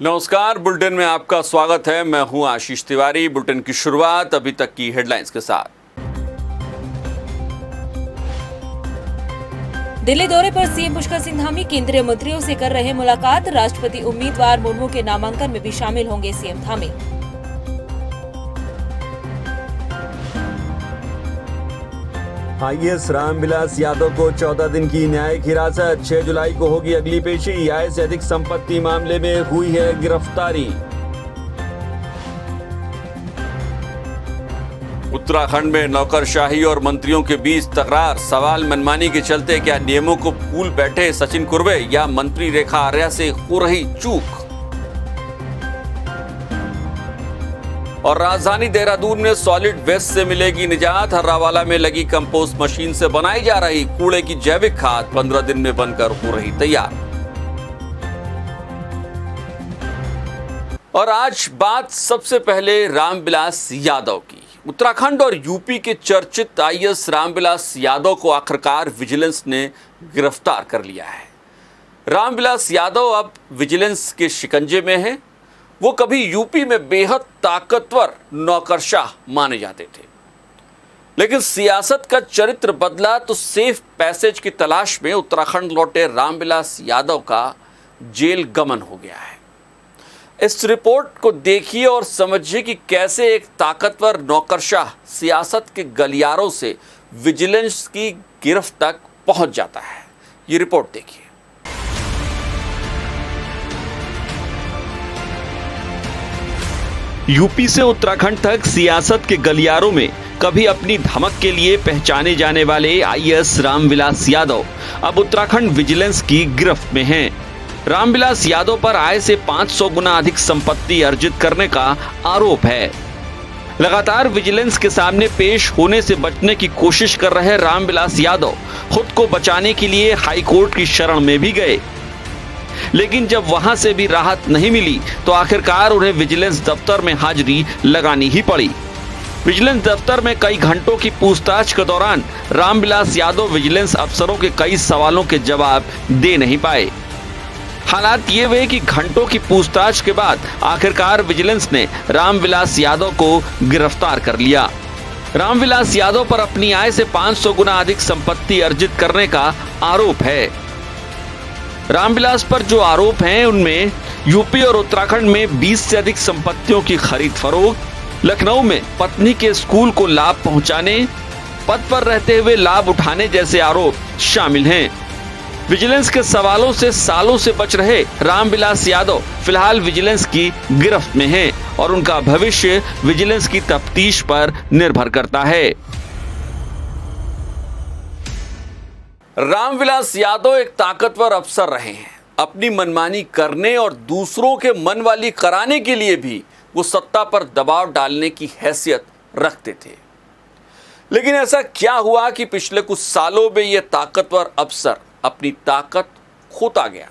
नमस्कार, बुलेटिन में आपका स्वागत है। मैं हूं आशीष तिवारी। बुलेटिन की शुरुआत अभी तक की हेडलाइंस के साथ। दिल्ली दौरे पर सीएम पुष्कर सिंह धामी केंद्रीय मंत्रियों से कर रहे मुलाकात। राष्ट्रपति उम्मीदवार मुर्मू के नामांकन में भी शामिल होंगे सीएम धामी। आईएएस रामविलास यादव को 14 दिन की न्यायिक हिरासत। 6 जुलाई को होगी अगली पेशी। आय से अधिक संपत्ति मामले में हुई है गिरफ्तारी। उत्तराखंड में नौकरशाही और मंत्रियों के बीच तकरार। सवाल मनमानी के चलते क्या नियमों को भूल बैठे सचिन कुर्वे या मंत्री रेखा आर्या से हो रही चूक। और राजधानी देहरादून में सॉलिड वेस्ट से मिलेगी निजात। हर्रावाला में लगी कंपोस्ट मशीन से बनाई जा रही कूड़े की जैविक खाद 15 दिन में बनकर हो रही तैयार। और आज बात सबसे पहले रामविलास यादव की। उत्तराखंड और यूपी के चर्चित आईएएस रामविलास यादव को आखिरकार विजिलेंस ने गिरफ्तार कर लिया है। रामविलास यादव अब विजिलेंस के शिकंजे में है। वो कभी यूपी में बेहद ताकतवर नौकरशाह माने जाते थे, लेकिन सियासत का चरित्र बदला तो सेफ पैसेज की तलाश में उत्तराखंड लौटे रामविलास यादव का जेल गमन हो गया है। इस रिपोर्ट को देखिए और समझिए कि कैसे एक ताकतवर नौकरशाह सियासत के गलियारों से विजिलेंस की गिरफ्त तक पहुंच जाता है। ये रिपोर्ट देखिए। यूपी से उत्तराखंड तक सियासत के गलियारों में कभी अपनी धमक के लिए पहचाने जाने वाले आईएएस रामविलास यादव अब उत्तराखंड विजिलेंस की गिरफ्त में हैं। रामविलास यादव पर आय से 500 गुना अधिक संपत्ति अर्जित करने का आरोप है। लगातार विजिलेंस के सामने पेश होने से बचने की कोशिश कर रहे रामविलास यादव खुद को बचाने के लिए हाईकोर्ट की शरण में भी गए, लेकिन जब वहां से भी राहत नहीं मिली तो आखिरकार उन्हें विजिलेंस दफ्तर में हाजिरी लगानी ही पड़ी। विजिलेंस दफ्तर में कई घंटों की पूछताछ के दौरान रामविलास यादव विजिलेंस अफसरों के कई सवालों के जवाब दे नहीं पाए। हालात ये हुए कि घंटों की पूछताछ के बाद आखिरकार विजिलेंस ने रामविलास यादव को गिरफ्तार कर लिया। रामविलास यादव पर अपनी आय से 500 गुना अधिक संपत्ति अर्जित करने का आरोप है। रामविलास पर जो आरोप हैं उनमें यूपी और उत्तराखंड में 20 से अधिक संपत्तियों की खरीद फरोख्त, लखनऊ में पत्नी के स्कूल को लाभ पहुंचाने, पद पर रहते हुए लाभ उठाने जैसे आरोप शामिल हैं। विजिलेंस के सवालों से सालों से बच रहे रामविलास यादव फिलहाल विजिलेंस की गिरफ्त में हैं और उनका भविष्य विजिलेंस की तफ्तीश पर निर्भर करता है। रामविलास यादव एक ताकतवर अफसर रहे हैं। अपनी मनमानी करने और दूसरों के मन वाली कराने के लिए भी वो सत्ता पर दबाव डालने की हैसियत रखते थे। लेकिन ऐसा क्या हुआ कि पिछले कुछ सालों में ये ताकतवर अफसर अपनी ताकत खोता गया।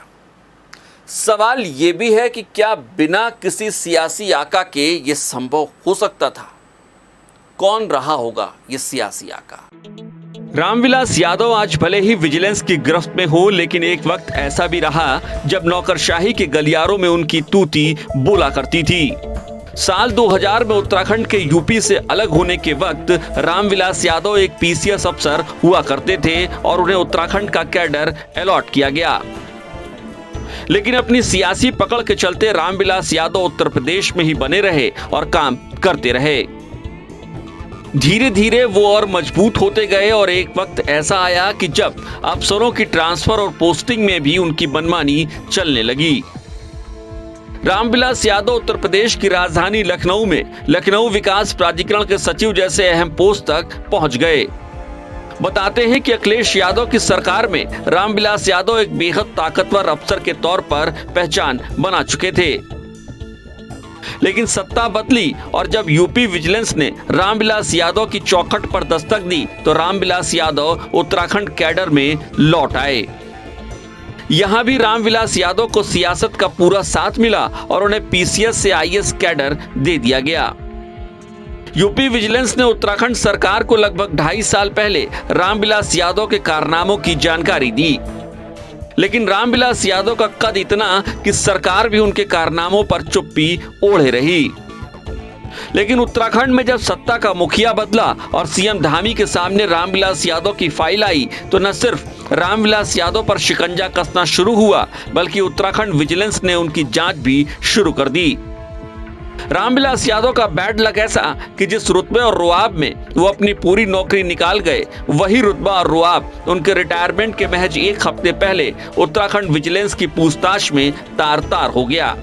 सवाल ये भी है कि क्या बिना किसी सियासी आका के ये संभव हो सकता था? कौन रहा होगा ये सियासी आका? रामविलास यादव आज भले ही विजिलेंस की गिरफ्त में हो, लेकिन एक वक्त ऐसा भी रहा जब नौकरशाही के गलियारों में उनकी तूती बोला करती थी। साल 2000 में उत्तराखंड के यूपी से अलग होने के वक्त रामविलास यादव एक पीसीएस अफसर हुआ करते थे और उन्हें उत्तराखंड का कैडर अलॉट किया गया। लेकिन अपनी सियासी पकड़ के चलते रामविलास यादव उत्तर प्रदेश में ही बने रहे और काम करते रहे। धीरे धीरे वो और मजबूत होते गए और एक वक्त ऐसा आया कि जब अफसरों की ट्रांसफर और पोस्टिंग में भी उनकी मनमानी चलने लगी। रामविलास यादव उत्तर प्रदेश की राजधानी लखनऊ में लखनऊ विकास प्राधिकरण के सचिव जैसे अहम पोस्ट तक पहुंच गए। बताते हैं कि अखिलेश यादव की सरकार में रामविलास यादव एक बेहद ताकतवर अफसर के तौर पर पहचान बना चुके थे। लेकिन सत्ता बदली और जब यूपी विजिलेंस ने रामविलास यादव की चौखट पर दस्तक दी तो रामविलास यादव उत्तराखंड कैडर में लौट आए। यहां भी रामविलास यादव को सियासत का पूरा साथ मिला और उन्हें पीसीएस से आईएएस कैडर दे दिया गया। यूपी विजिलेंस ने उत्तराखंड सरकार को लगभग 2.5 साल पहले रामविलास यादव के कारनामों की जानकारी दी। लेकिन रामविलास यादव का कद इतना कि सरकार भी उनके कारनामों पर चुप्पी ओढ़े रही। लेकिन उत्तराखंड में जब सत्ता का मुखिया बदला और सीएम धामी के सामने रामविलास यादव की फाइल आई तो न सिर्फ रामविलास यादव पर शिकंजा कसना शुरू हुआ बल्कि उत्तराखंड विजिलेंस ने उनकी जांच भी शुरू कर दी। रामविलास यादव का बैड लक ऐसा कि जिस रुतबे और रुआब में वो अपनी पूरी नौकरी निकाल गए, वही रुतबा और रुआब उनके रिटायरमेंट के महज एक हफ्ते पहले उत्तराखंड विजिलेंस की पूछताछ में तार तार हो गया।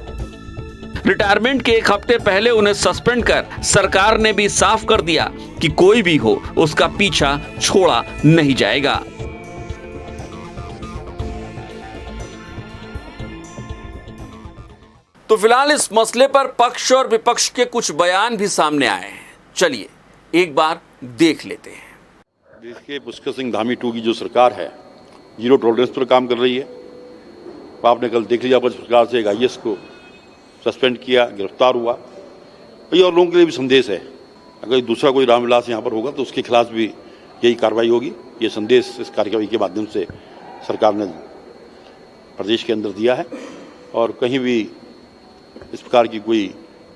रिटायरमेंट के एक हफ्ते पहले उन्हें सस्पेंड कर सरकार ने भी साफ कर दिया कि कोई भी हो उसका पीछा छोड़ा नहीं जाएगा। तो फिलहाल इस मसले पर पक्ष और विपक्ष के कुछ बयान भी सामने आए हैं। चलिए एक बार देख लेते हैं। देश के पुष्कर सिंह धामी 2 की जो सरकार है, जीरो टॉलरेंस पर काम कर रही है। आपने कल देख लिया, सरकार से एक IAS को सस्पेंड किया, गिरफ्तार हुआ। ये और लोगों के लिए भी संदेश है, अगर दूसरा कोई रामविलास यहाँ पर होगा तो उसके खिलाफ भी यही कार्रवाई होगी। ये संदेश इस कार्रवाई के माध्यम से सरकार ने प्रदेश के अंदर दिया है और कहीं भी इस प्रकार की कोई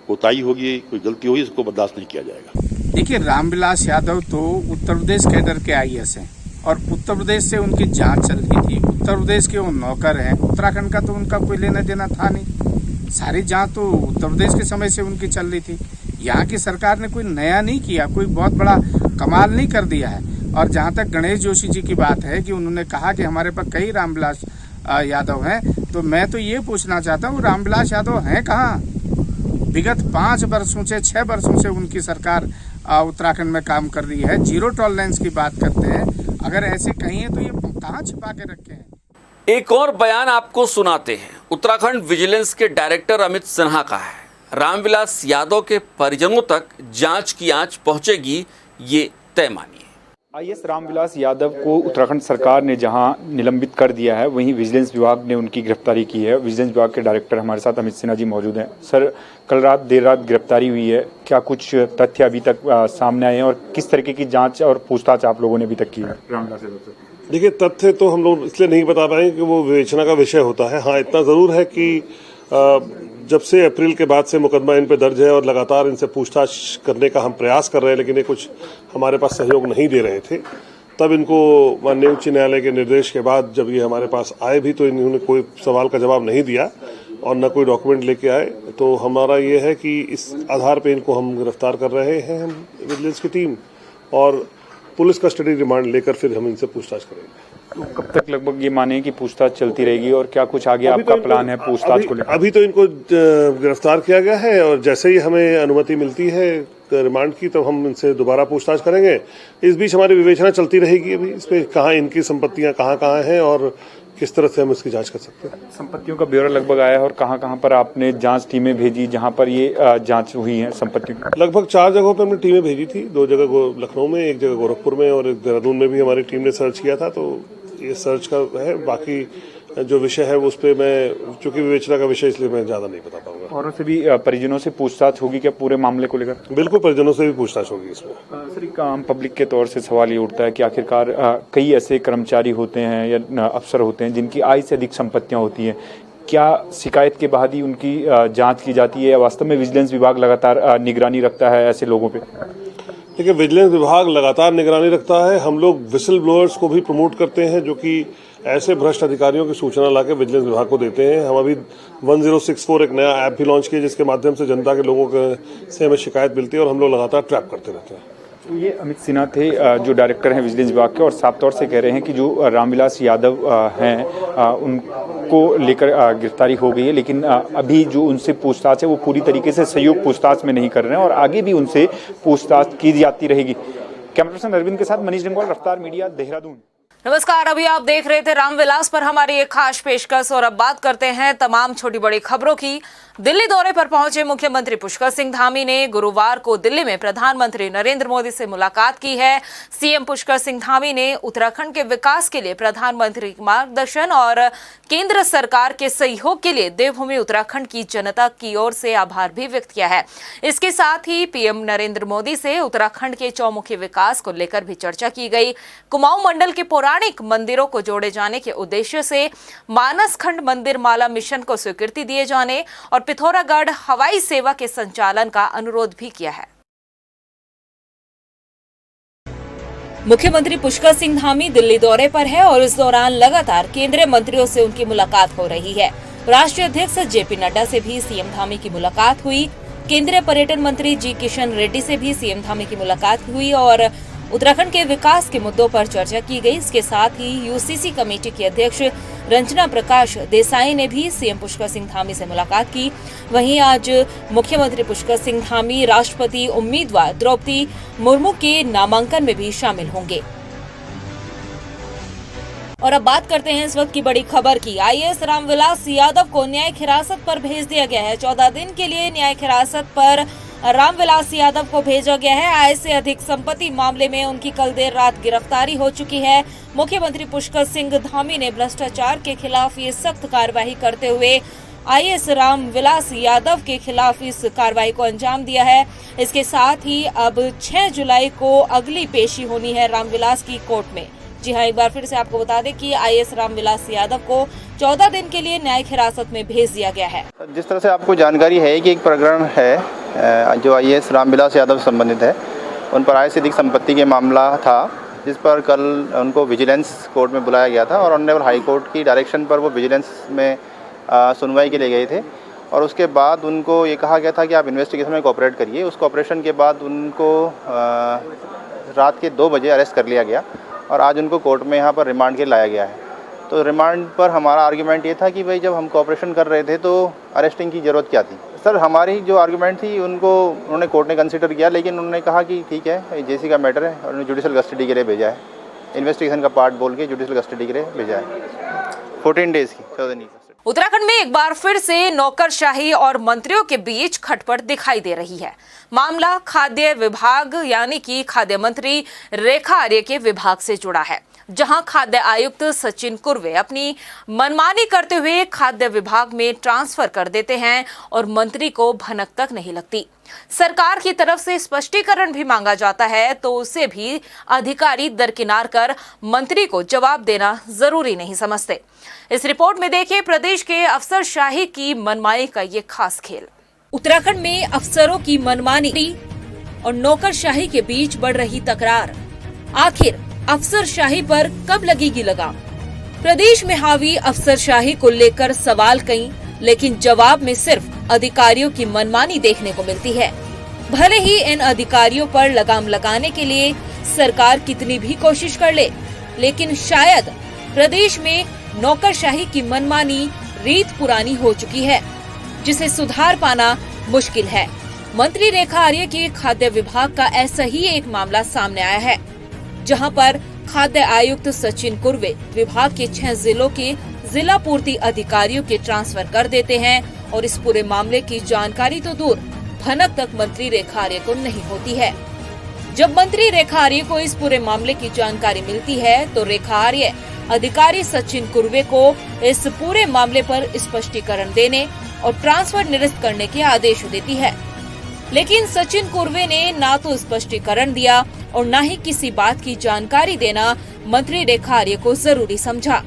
कोताही होगी, कोई गलती होगी, इसको बर्दाश्त नहीं किया जाएगा। देखिए, रामविलास यादव तो उत्तर प्रदेश कैडर के IAS हैं और उत्तर प्रदेश से उनकी जांच चल रही थी। उत्तर प्रदेश के वो नौकर हैं, उत्तराखंड का तो उनका कोई लेना देना था नहीं। सारी जांच तो उत्तर प्रदेश के समय से उनकी चल रही थी। यहाँ की सरकार ने कोई नया नहीं किया, कोई बहुत बड़ा कमाल नहीं कर दिया है। और जहाँ तक गणेश जोशी जी की बात है कि उन्होंने कहा कि हमारे पास कई रामविलास यादव हैं, तो मैं तो ये पूछना चाहता हूँ रामविलास यादव हैं कहाँ? विगत 5 वर्षों से 6 वर्षों से उनकी सरकार उत्तराखंड में काम कर रही है। जीरो टॉलरेंस की बात करते हैं, अगर ऐसे कहीं है तो ये कहाँ छिपा के रखे हैं? एक और बयान आपको सुनाते हैं। उत्तराखंड विजिलेंस के डायरेक्टर अमित सिन्हा का है, रामविलास यादव के परिजनों तक जांच की आंच पहुंचेगी, ये तय मानिए। IAS रामविलास यादव को उत्तराखंड सरकार ने जहां निलंबित कर दिया है, वहीं विजिलेंस विभाग ने उनकी गिरफ्तारी की है। विजिलेंस विभाग के डायरेक्टर हमारे साथ अमित सिन्हा जी मौजूद हैं। सर, कल देर रात गिरफ्तारी हुई है, क्या कुछ तथ्य अभी तक सामने आए हैं और किस तरीके की जांच और पूछताछ आप लोगों ने अभी तक की है रामविलास यादव से? देखिए, तथ्य तो हम लोग इसलिए नहीं बता पाएंगे कि वो विवेचना का विषय होता है। हाँ, इतना जरूर है कि जब से अप्रैल के बाद से मुकदमा इन पे दर्ज है और लगातार इनसे पूछताछ करने का हम प्रयास कर रहे हैं, लेकिन ये कुछ हमारे पास सहयोग नहीं दे रहे थे। तब इनको माननीय उच्च न्यायालय के निर्देश के बाद जब ये हमारे पास आए भी तो इन्होंने कोई सवाल का जवाब नहीं दिया और न कोई डॉक्यूमेंट लेके आए। तो हमारा ये है कि इस आधार पर इनको हम गिरफ्तार कर रहे हैं, हम विजिलेंस की टीम, और पुलिस कस्टडी रिमांड लेकर फिर हम इनसे पूछताछ करेंगे। तो कब तक लगभग ये माने कि पूछताछ चलती रहेगी और क्या कुछ आगे आपका प्लान है पूछताछ को लेकर? अभी तो इनको गिरफ्तार किया गया है और जैसे ही हमें अनुमति मिलती है रिमांड की तो हम इनसे दोबारा पूछताछ करेंगे। इस बीच हमारी विवेचना चलती रहेगी अभी इस पे, कहाँ इनकी संपत्तियां कहाँ हैं और किस तरह से हम इसकी जांच कर सकते हैं। संपत्तियों का ब्यौरा लगभग आया है और कहाँ पर आपने जांच टीमें भेजी जहां पर ये जांच हुई है संपत्ति? लगभग 4 जगहों पर हमने टीमें भेजी थी। 2 जगह लखनऊ में, 1 जगह गोरखपुर में और 1 देहरादून में भी हमारी टीम ने सर्च किया था। तो ये सर्च का है, बाकी जो विषय है उस पर मैं, चूंकि विवेचना का विषय, इसलिए मैं ज्यादा नहीं बता पाऊंगा। और उससे भी परिजनों से पूछताछ होगी क्या पूरे मामले को लेकर? बिल्कुल, परिजनों से भी पूछताछ होगी इसमें। सर, एक आम पब्लिक के तौर से सवाल ये उठता है कि आखिरकार कई ऐसे कर्मचारी होते हैं या अफसर होते हैं जिनकी आय से अधिक संपत्तियां होती हैं, क्या शिकायत के बाद ही उनकी जांच की जाती है या वास्तव में विजिलेंस विभाग लगातार निगरानी रखता है ऐसे लोगों पे? देखिए, विजिलेंस विभाग लगातार निगरानी रखता है। हम लोग विसल ब्लोअर्स को भी प्रमोट करते हैं जो कि ऐसे भ्रष्ट अधिकारियों की सूचना लाकर विजिलेंस विभाग को देते हैं। हम अभी 1064 एक नया ऐप भी लॉन्च किया जिसके माध्यम से जनता के लोगों से हमें शिकायत मिलती है और हम लोग लगातार ट्रैप करते रहते हैं। तो ये अमित सिन्हा थे जो डायरेक्टर हैं विजिलेंस विभाग के और साफ तौर से कह रहे हैं कि जो रामविलास यादव हैं उनको लेकर गिरफ्तारी हो गई है, लेकिन अभी जो उनसे पूछताछ है वो पूरी तरीके से संयुक्त पूछताछ में नहीं कर रहे हैं और आगे भी उनसे पूछताछ की जाती रहेगी। कैमरा पर्सन अरविंद के साथ मनीष डंगोल, रफ्तार मीडिया, देहरादून। नमस्कार, अभी आप देख रहे थे रामविलास पर हमारी एक खास पेशकश और अब बात करते हैं तमाम छोटी बड़ी खबरों की। दिल्ली दौरे पर पहुंचे मुख्यमंत्री पुष्कर सिंह धामी ने गुरुवार को दिल्ली में प्रधानमंत्री नरेंद्र मोदी से मुलाकात की है। सीएम पुष्कर सिंह धामी ने उत्तराखंड के विकास के लिए प्रधानमंत्री के मार्गदर्शन और केंद्र सरकार के सहयोग के लिए देवभूमि उत्तराखंड की जनता की ओर से आभार भी व्यक्त किया है। इसके साथ ही पीएम नरेंद्र मोदी से उत्तराखंड के चौमुखी विकास को लेकर भी चर्चा की गई। कुमाऊं मंडल के पौराणिक मंदिरों को जोड़े जाने के उद्देश्य से मानस खंड मंदिर माला मिशन को स्वीकृति दिए जाने और पिथौरागढ़ हवाई सेवा के संचालन का अनुरोध भी किया है। मुख्यमंत्री पुष्कर सिंह धामी दिल्ली दौरे पर है और इस दौरान लगातार केंद्रीय मंत्रियों से उनकी मुलाकात हो रही है। राष्ट्रीय अध्यक्ष जेपी नड्डा से भी सीएम धामी की मुलाकात हुई। केंद्रीय पर्यटन मंत्री जी किशन रेड्डी से भी सीएम धामी की मुलाकात हुई और उत्तराखंड के विकास के मुद्दों पर चर्चा की गई। इसके साथ ही यूसीसी कमेटी की अध्यक्ष रंजना प्रकाश देसाई ने भी सीएम पुष्कर सिंह धामी से मुलाकात की। वहीं आज मुख्यमंत्री पुष्कर सिंह धामी राष्ट्रपति उम्मीदवार द्रौपदी मुर्मू के नामांकन में भी शामिल होंगे। और अब बात करते हैं इस वक्त की बड़ी खबर की। आईएएस रामविलास यादव को न्यायिक हिरासत पर भेज दिया गया है। 14 दिन के लिए न्यायिक हिरासत पर रामविलास यादव को भेजा गया है। आय से अधिक संपत्ति मामले में उनकी कल देर रात गिरफ्तारी हो चुकी है। मुख्यमंत्री पुष्कर सिंह धामी ने भ्रष्टाचार के खिलाफ ये सख्त कार्रवाई करते हुए आईएएस रामविलास यादव के खिलाफ इस कार्रवाई को अंजाम दिया है। इसके साथ ही अब 6 जुलाई को अगली पेशी होनी है रामविलास की कोर्ट में। जी हाँ, एक बार फिर से आपको बता दें कि आईएएस रामविलास यादव को 14 दिन के लिए न्यायिक हिरासत में भेज दिया गया है। जिस तरह से आपको जानकारी है कि एक प्रकरण है जो आईएएस रामविलास यादव से संबंधित है, उन पर आय से अधिक संपत्ति के मामला था, जिस पर कल उनको विजिलेंस कोर्ट में बुलाया गया था और ऑनरेबल हाई कोर्ट की डायरेक्शन पर वो विजिलेंस में सुनवाई के लिए गए थे। और उसके बाद उनको ये कहा गया था कि आप इन्वेस्टिगेशन में कोऑपरेट करिए। उस कोऑपरेशन के बाद उनको रात के 2 बजे अरेस्ट कर लिया गया और आज उनको कोर्ट में यहाँ पर रिमांड के लाया गया है। तो रिमांड पर हमारा आर्गुमेंट ये था कि भाई जब हम कोऑपरेशन कर रहे थे तो अरेस्टिंग की ज़रूरत क्या थी। सर, हमारी जो आर्गुमेंट थी उन्होंने कोर्ट ने कंसिडर किया, लेकिन उन्होंने कहा कि ठीक है, जेसी का मैटर है और उन्होंने जुडिशल कस्टडी के लिए भेजा है। इन्वेस्टिगेशन का पार्ट बोल के जुडिशल कस्टडी के लिए भेजा है 14 डेज़ की, 14 दिन की। उत्तराखंड में एक बार फिर से नौकरशाही और मंत्रियों के बीच खटपट दिखाई दे रही है। मामला खाद्य विभाग यानी कि खाद्य मंत्री रेखा आर्य के विभाग से जुड़ा है, जहां खाद्य आयुक्त सचिन कुर्वे अपनी मनमानी करते हुए खाद्य विभाग में ट्रांसफर कर देते हैं और मंत्री को भनक तक नहीं लगती। सरकार की तरफ से स्पष्टीकरण भी मांगा जाता है तो उसे भी अधिकारी दरकिनार कर मंत्री को जवाब देना जरूरी नहीं समझते। इस रिपोर्ट में देखिए प्रदेश के अफसरशाही की मनमानी का ये खास खेल। उत्तराखंड में अफसरों की मनमानी और नौकरशाही के बीच बढ़ रही तकरार। आखिर अफसरशाही पर कब लगेगी लगाम? प्रदेश में हावी अफसरशाही को लेकर सवाल कई, लेकिन जवाब में सिर्फ अधिकारियों की मनमानी देखने को मिलती है। भले ही इन अधिकारियों पर लगाम लगाने के लिए सरकार कितनी भी कोशिश कर ले, लेकिन शायद प्रदेश में नौकरशाही की मनमानी रीत पुरानी हो चुकी है, जिसे सुधार पाना मुश्किल है। मंत्री रेखा आर्य के खाद्य विभाग का ऐसा ही एक मामला सामने आया है, जहां पर खाद्य आयुक्त सचिन कुर्वे विभाग के 6 जिलों के जिला पूर्ति अधिकारियों के ट्रांसफर कर देते हैं और इस पूरे मामले की जानकारी तो दूर, भनक तक मंत्री रेखा आर्य को नहीं होती है। जब मंत्री रेखा आर्य को इस पूरे मामले की जानकारी मिलती है तो रेखा आर्य अधिकारी सचिन कुर्वे को इस पूरे मामले पर स्पष्टीकरण देने और ट्रांसफर निरस्त करने के आदेश देती है। लेकिन सचिन कुर्वे ने ना तो स्पष्टीकरण दिया और न ही किसी बात की जानकारी देना मंत्री रेखा आर्य को जरूरी समझा,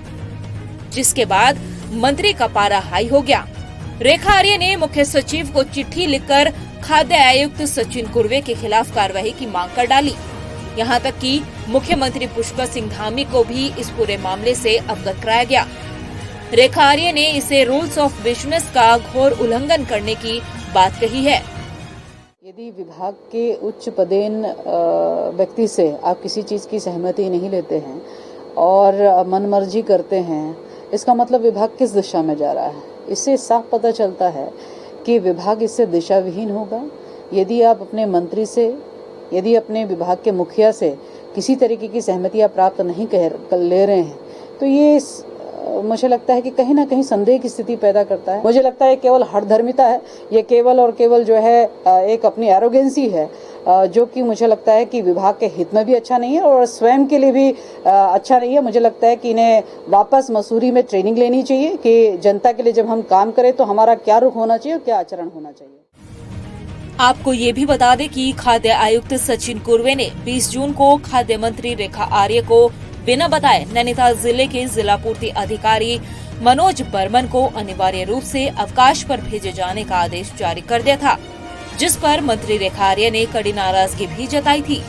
जिसके बाद मंत्री का पारा हाई हो गया। रेखा आर्य ने मुख्य सचिव को चिट्ठी लिखकर खाद्य आयुक्त सचिन कुर्वे के खिलाफ कार्रवाई की मांग कर डाली। यहां तक कि मुख्यमंत्री पुष्कर सिंह धामी को भी इस पूरे मामले से अवगत कराया गया। रेखा आर्य ने इसे रूल्स ऑफ बिजनेस का घोर उल्लंघन करने की बात कही है। यदि विभाग के उच्च पदेन व्यक्ति से आप किसी चीज की सहमति नहीं लेते हैं और मनमर्जी करते हैं, इसका मतलब विभाग किस दिशा में जा रहा है। इससे साफ पता चलता है कि विभाग इससे दिशा विहीन होगा। यदि आप अपने मंत्री से, यदि अपने विभाग के मुखिया से किसी तरीके की सहमतियां प्राप्त नहीं कर ले रहे हैं, तो ये मुझे लगता है कि कहीं ना कहीं संदेह की स्थिति पैदा करता है। मुझे लगता है केवल हठधर्मिता है, ये केवल और केवल जो है एक अपनी एरोगेंसी है, जो कि मुझे लगता है कि विभाग के हित में भी अच्छा नहीं है और स्वयं के लिए भी अच्छा नहीं है। मुझे लगता है कि इन्हें वापस मसूरी में ट्रेनिंग लेनी चाहिए कि जनता के लिए जब हम काम करें तो हमारा क्या रुख होना चाहिए और क्या आचरण होना चाहिए। आपको ये भी बता दें कि खाद्य आयुक्त सचिन कुर्वे ने 20 जून को खाद्य मंत्री रेखा आर्य को बिना बताए नैनीताल जिले के जिला पूर्ति अधिकारी मनोज बर्मन को अनिवार्य रूप से अवकाश पर भेजे जाने का आदेश जारी कर दिया था, जिस पर मंत्री रेखा आर्य ने कड़ी नाराजगी भी जताई थी।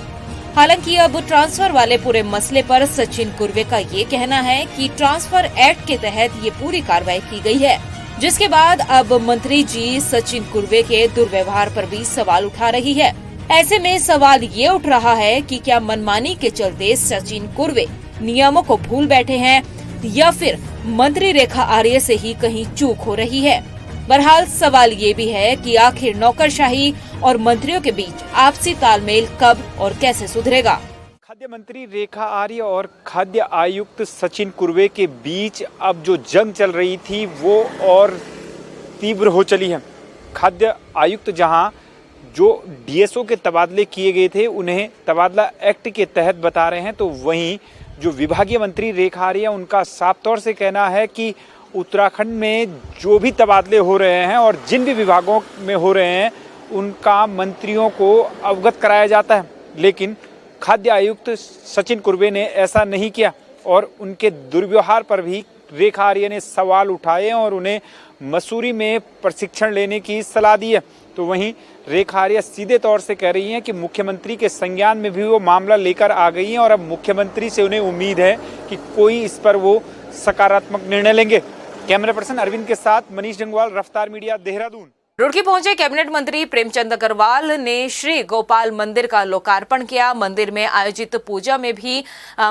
हालांकि अब ट्रांसफर वाले पूरे मसले पर सचिन कुर्वे का ये कहना है कि ट्रांसफर एक्ट के तहत ये पूरी कार्रवाई की गई है, जिसके बाद अब मंत्री जी सचिन कुर्वे के दुर्व्यवहार पर भी सवाल उठा रही है। ऐसे में सवाल ये उठ रहा है कि क्या मनमानी के चलते सचिन कुर्वे नियमों को भूल बैठे हैं या फिर मंत्री रेखा आर्य से ही कहीं चूक हो रही है। बहरहाल सवाल ये भी है कि आखिर नौकरशाही और मंत्रियों के बीच आपसी तालमेल कब और कैसे सुधरेगा। खाद्य मंत्री रेखा आर्य और खाद्य आयुक्त सचिन कुर्वे के बीच अब जो जंग चल रही थी वो और तीव्र हो चली है। खाद्य आयुक्त जहां जो डीएसओ के तबादले किए गए थे उन्हें तबादला एक्ट के तहत बता रहे हैं, तो वहीं जो विभागीय मंत्री रेखा आर्य उनका साफ तौर से कहना है कि उत्तराखंड में जो भी तबादले हो रहे हैं और जिन भी विभागों में हो रहे हैं उनका मंत्रियों को अवगत कराया जाता है। लेकिन खाद्य आयुक्त सचिन कुर्वे ने ऐसा नहीं किया और उनके दुर्व्यवहार पर भी रेखा आर्य ने सवाल उठाए और उन्हें मसूरी में प्रशिक्षण लेने की सलाह दी है। तो वहीं रेखा आर्य सीधे तौर से कह रही हैं कि मुख्यमंत्री के संज्ञान में भी वो मामला लेकर आ गई हैं और अब मुख्यमंत्री से उन्हें उम्मीद है कि कोई इस पर वो सकारात्मक निर्णय लेंगे। कैमरा पर्सन अरविंद के साथ मनीष जंगवाल, रफ्तार मीडिया, देहरादून। रुड़की पहुंचे कैबिनेट मंत्री प्रेमचंद अग्रवाल ने श्री गोपाल मंदिर का लोकार्पण किया। मंदिर में आयोजित पूजा में भी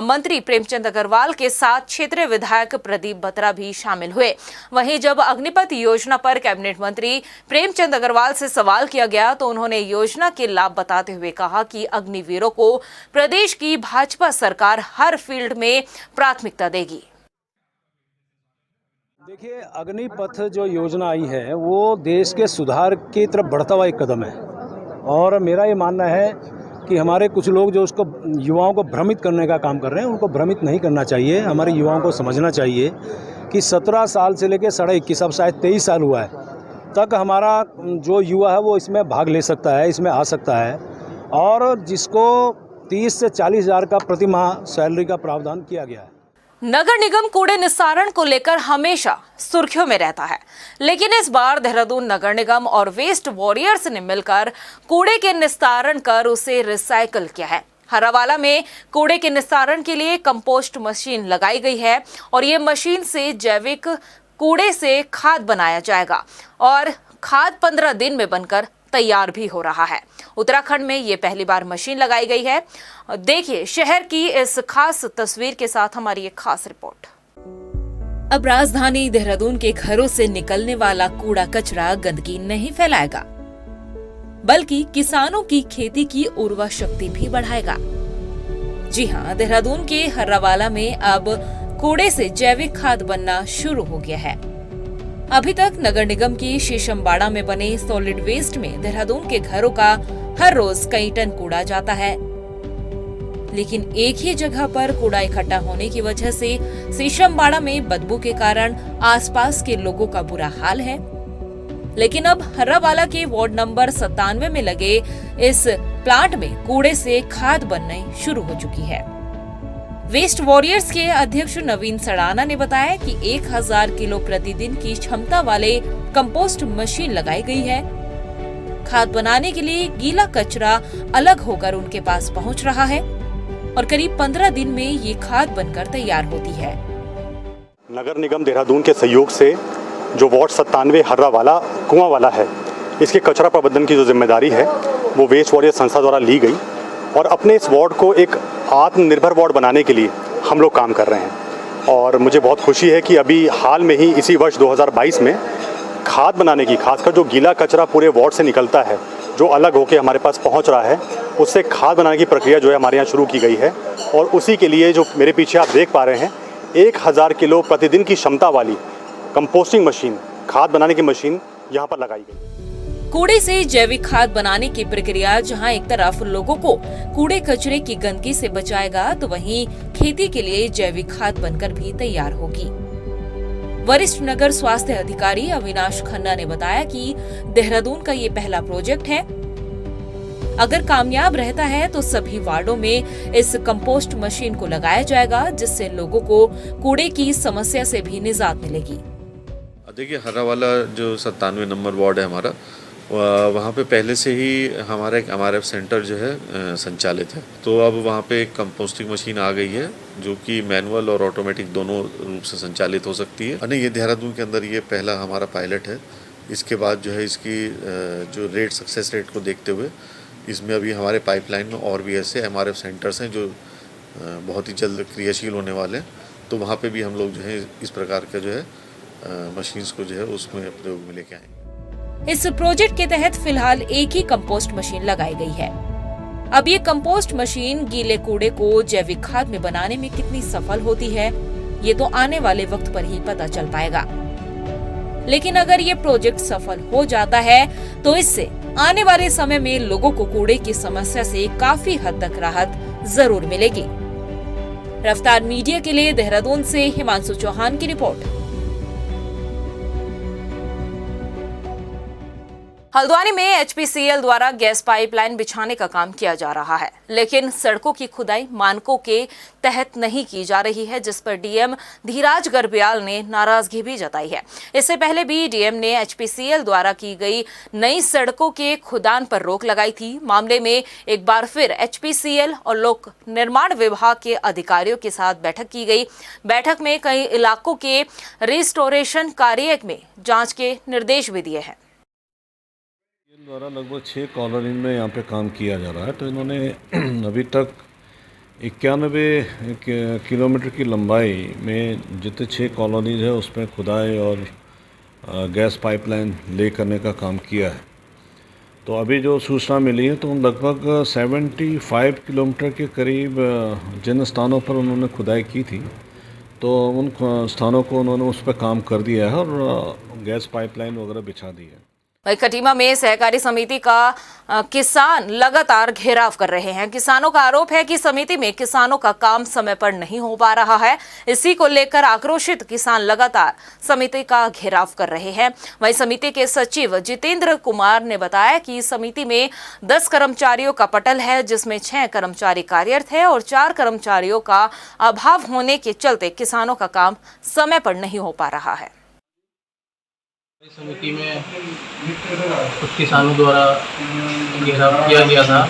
मंत्री प्रेमचंद अग्रवाल के साथ क्षेत्रीय विधायक प्रदीप बत्रा भी शामिल हुए। वहीं जब अग्निपथ योजना पर कैबिनेट मंत्री प्रेमचंद अग्रवाल से सवाल किया गया तो उन्होंने योजना के लाभ बताते हुए कहा कि अग्निवीरों को प्रदेश की भाजपा सरकार हर फील्ड में प्राथमिकता देगी। देखिए, अग्निपथ जो योजना आई है वो देश के सुधार की तरफ बढ़ता हुआ एक कदम है और मेरा ये मानना है कि हमारे कुछ लोग जो उसको युवाओं को भ्रमित करने का काम कर रहे हैं उनको भ्रमित नहीं करना चाहिए। हमारे युवाओं को समझना चाहिए कि 17 साल से लेकर 21.5 अब शायद 23 साल हुआ है तक हमारा जो युवा है वो इसमें भाग ले सकता है, इसमें आ सकता है और जिसको 30 से 40 हज़ार का प्रति माह सैलरी का प्रावधान किया गया है। नगर निगम कूड़े निस्तारण को लेकर हमेशा सुर्खियों में रहता है, लेकिन इस बार देहरादून नगर निगम और वेस्ट वॉरियर्स ने मिलकर कूड़े के निस्तारण कर उसे रिसाइकल किया है। हर्रावाला में कूड़े के निस्तारण के लिए कंपोस्ट मशीन लगाई गई है और ये मशीन से जैविक कूड़े से खाद बनाया जाएगा और खाद 15 दिन में बनकर तैयार भी हो रहा है। उत्तराखंड में ये पहली बार मशीन लगाई गई है। देखिए शहर की इस खास तस्वीर के साथ हमारी एक खास रिपोर्ट। अब राजधानी देहरादून के घरों से निकलने वाला कूड़ा कचरा गंदगी नहीं फैलाएगा, बल्कि किसानों की खेती की उर्वरा शक्ति भी बढ़ाएगा। जी हाँ, देहरादून के हर्रावाला में अब कूड़े से जैविक खाद बनना शुरू हो गया है। अभी तक नगर निगम की शीशमबाड़ा में बने सॉलिड वेस्ट में देहरादून के घरों का हर रोज कई टन कूड़ा जाता है, लेकिन एक ही जगह पर कूड़ा इकट्ठा होने की वजह से शीशमबाड़ा में बदबू के कारण आसपास के लोगों का बुरा हाल है। लेकिन अब हर्रावाला के वार्ड नंबर 97 में लगे इस प्लांट में कूड़े से खाद बनने शुरू हो चुकी है। वेस्ट वॉरियर्स के अध्यक्ष नवीन सड़ाना ने बताया कि 1000 किलो प्रतिदिन की क्षमता वाले कंपोस्ट मशीन लगाई गई है। खाद बनाने के लिए गीला कचरा अलग होकर उनके पास पहुंच रहा है और करीब 15 दिन में ये खाद बनकर तैयार होती है। नगर निगम देहरादून के सहयोग से जो वार्ड 97 हर्रावाला कुआं वाला है, इसके कचरा प्रबंधन की जो जिम्मेदारी है वो वेस्ट वॉरियर संस्था द्वारा ली गई और अपने इस वार्ड को एक आत्मनिर्भर वार्ड बनाने के लिए हम लोग काम कर रहे हैं। और मुझे बहुत खुशी है कि अभी हाल में ही इसी वर्ष 2022 में खाद बनाने की, खासकर जो गीला कचरा पूरे वार्ड से निकलता है जो अलग होकर हमारे पास पहुंच रहा है, उससे खाद बनाने की प्रक्रिया जो है हमारे यहाँ शुरू की गई है। और उसी के लिए जो मेरे पीछे आप देख पा रहे हैं 1000 किलो प्रतिदिन की क्षमता वाली कंपोस्टिंग मशीन, खाद बनाने की मशीन यहाँ पर लगाई गई। कूड़े से जैविक खाद बनाने की प्रक्रिया जहां एक तरफ लोगों को कूड़े कचरे की गंदगी से बचाएगा, तो वहीं खेती के लिए जैविक खाद बनकर भी तैयार होगी। वरिष्ठ नगर स्वास्थ्य अधिकारी अविनाश खन्ना ने बताया कि देहरादून का ये पहला प्रोजेक्ट है। अगर कामयाब रहता है तो सभी वार्डों में इस कंपोस्ट मशीन को लगाया जाएगा, जिससे लोगों को कूड़े की समस्या से भी निजात मिलेगी। देखिए, हर्रा वाला जो 97 नंबर वार्ड है हमारा, वहाँ पे पहले से ही हमारा एक MRF सेंटर जो है संचालित है। तो अब वहाँ पे एक कंपोस्टिंग मशीन आ गई है जो कि मैनुअल और ऑटोमेटिक दोनों रूप से संचालित हो सकती है। नहीं, ये देहरादून के अंदर ये पहला हमारा पायलट है। इसके बाद जो है इसकी जो सक्सेस रेट को देखते हुए इसमें अभी हमारे पाइपलाइन में और भी ऐसे MRF सेंटर्स हैं जो बहुत ही जल्द क्रियाशील होने वाले हैं। तो वहाँ पे भी हम लोग जो है इस प्रकार का जो है मशीन्स को जो है उसमें प्रयोग में लेके आएंगे। इस प्रोजेक्ट के तहत फिलहाल एक ही कंपोस्ट मशीन लगाई गई है। अब ये कंपोस्ट मशीन गीले कूड़े को जैविक खाद में बनाने में कितनी सफल होती है, ये तो आने वाले वक्त पर ही पता चल पाएगा। लेकिन अगर ये प्रोजेक्ट सफल हो जाता है तो इससे आने वाले समय में लोगों को कूड़े की समस्या से काफी हद तक राहत जरूर मिलेगी। रफ्तार मीडिया के लिए देहरादून से हिमांशु चौहान की रिपोर्ट। हल्द्वानी में HPCL द्वारा गैस पाइपलाइन बिछाने का काम किया जा रहा है, लेकिन सड़कों की खुदाई मानकों के तहत नहीं की जा रही है, जिस पर डीएम धीराज गर्ब्याल ने नाराजगी भी जताई है। इससे पहले भी डीएम ने HPCL द्वारा की गई नई सड़कों के खुदान पर रोक लगाई थी। मामले में एक बार फिर HPCL और लोक निर्माण विभाग के अधिकारियों के साथ बैठक की गई। बैठक में कई इलाकों के रिस्टोरेशन कार्य में जाँच के निर्देश भी दिए हैं। द्वारा लगभग 6 कॉलोनी में यहाँ पे काम किया जा रहा है। तो इन्होंने अभी तक 91 किलोमीटर की लंबाई में जितने 6 कॉलोनीज है उसमें खुदाई और गैस पाइपलाइन ले करने का काम किया है। तो अभी जो सूचना मिली है तो लगभग 75 किलोमीटर के करीब जिन स्थानों पर उन्होंने खुदाई की थी तो उन स्थानों को उन्होंने उस पर काम कर दिया है और गैस पाइपलाइन वगैरह बिछा दी है। वहीं खटीमा में सहकारी समिति का किसान लगातार घेराव कर रहे हैं। किसानों का आरोप है कि समिति में किसानों का काम समय पर नहीं हो पा रहा है। इसी को लेकर आक्रोशित किसान लगातार समिति का घेराव कर रहे हैं। वहीं समिति के सचिव जितेंद्र कुमार ने बताया कि समिति में 10 कर्मचारियों का पटल है, जिसमें 6 कर्मचारी कार्यरत है और 4 कर्मचारियों का अभाव होने के चलते किसानों का काम समय पर नहीं हो पा रहा है। समिति में कुछ किसानों द्वारा घेराव किया गया था।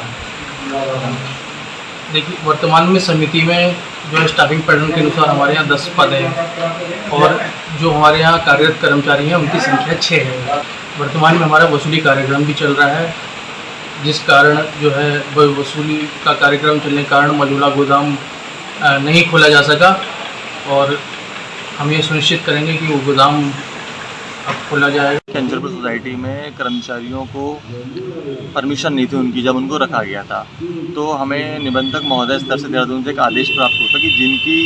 देखिए, वर्तमान में समिति में जो है स्टाफिंग पैटर्न के अनुसार हमारे यहाँ 10 पद हैं और जो हमारे यहाँ कार्यरत कर्मचारी हैं उनकी संख्या 6 है। वर्तमान में हमारा वसूली कार्यक्रम भी चल रहा है, जिस कारण जो है वसूली का कार्यक्रम चलने के कारण मलूला गोदाम नहीं खोला जा सका और हम ये सुनिश्चित करेंगे कि वो गोदाम अब खोला जाएगा। कैंसरपुर सोसाइटी में कर्मचारियों को परमिशन नहीं थी उनकी, जब उनको रखा गया था तो हमें निबंधक महोदय स्तर से देहरादून से एक आदेश प्राप्त होता कि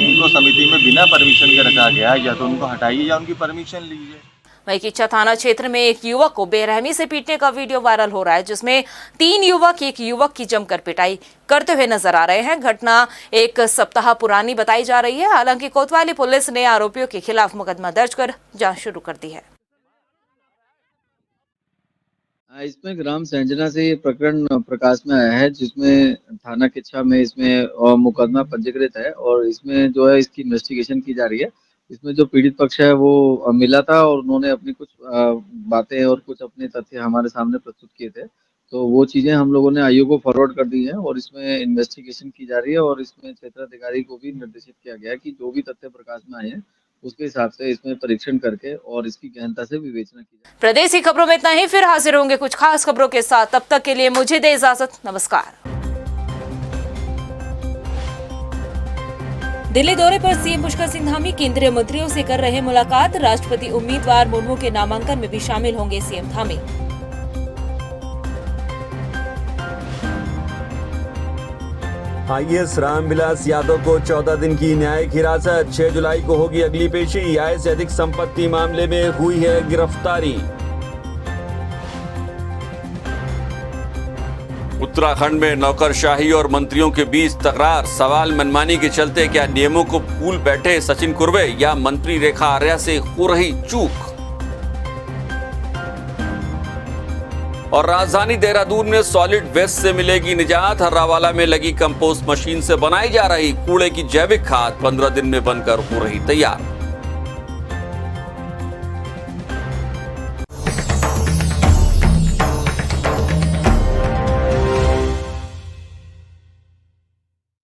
उनको समिति में बिना परमिशन के रखा गया है या तो उनको हटाइए या उनकी परमिशन लीजिए। वहीं किच्चा थाना क्षेत्र में एक युवक को बेरहमी से पीटने का वीडियो वायरल हो रहा है, जिसमें 3 युवक एक युवक की जमकर पिटाई करते हुए नजर आ रहे हैं। घटना 1 सप्ताह पुरानी बताई जा रही है। हालांकि कोतवाली पुलिस ने आरोपियों के खिलाफ मुकदमा दर्ज कर जांच शुरू कर दी है। इसमें ग्राम संजना से ये प्रकरण प्रकाश में आया है, जिसमें थाना किच्चा में इसमें मुकदमा पंजीकृत है और इसमें जो है इसकी इन्वेस्टिगेशन की जा रही है। इसमें जो पीड़ित पक्ष है वो मिला था और उन्होंने अपनी कुछ बातें और कुछ अपने तथ्य हमारे सामने प्रस्तुत किए थे। तो वो चीजें हम लोगों ने आयोग को फॉरवर्ड कर दी हैं और इसमें इन्वेस्टिगेशन की जा रही है और इसमें क्षेत्राधिकारी को भी निर्देशित किया गया है कि जो भी तथ्य प्रकाश में आए हैं उसके हिसाब से इसमें परीक्षण करके और इसकी गहनता से विवेचना की जाए। प्रदेश की खबरों में इतना ही। फिर हाजिर होंगे कुछ खास खबरों के साथ। तब तक के लिए मुझे दे इजाजत। नमस्कार। दिल्ली दौरे पर सीएम पुष्कर सिंह धामी केंद्रीय मंत्रियों से कर रहे मुलाकात। राष्ट्रपति उम्मीदवार मुर्मू के नामांकन में भी शामिल होंगे सीएम धामी। आईएएस रामविलास यादव को 14 दिन की न्यायिक हिरासत। 6 जुलाई को होगी अगली पेशी। आय से अधिक संपत्ति मामले में हुई है गिरफ्तारी। उत्तराखंड में नौकरशाही और मंत्रियों के बीच तकरार। सवाल मनमानी के चलते क्या नियमों को भूल बैठे सचिन कुर्वे या मंत्री रेखा आर्या से हो रही चूक। और राजधानी देहरादून में सॉलिड वेस्ट से मिलेगी निजात। हर्रावाला में लगी कंपोस्ट मशीन से बनाई जा रही कूड़े की जैविक खाद 15 दिन में बनकर हो रही तैयार।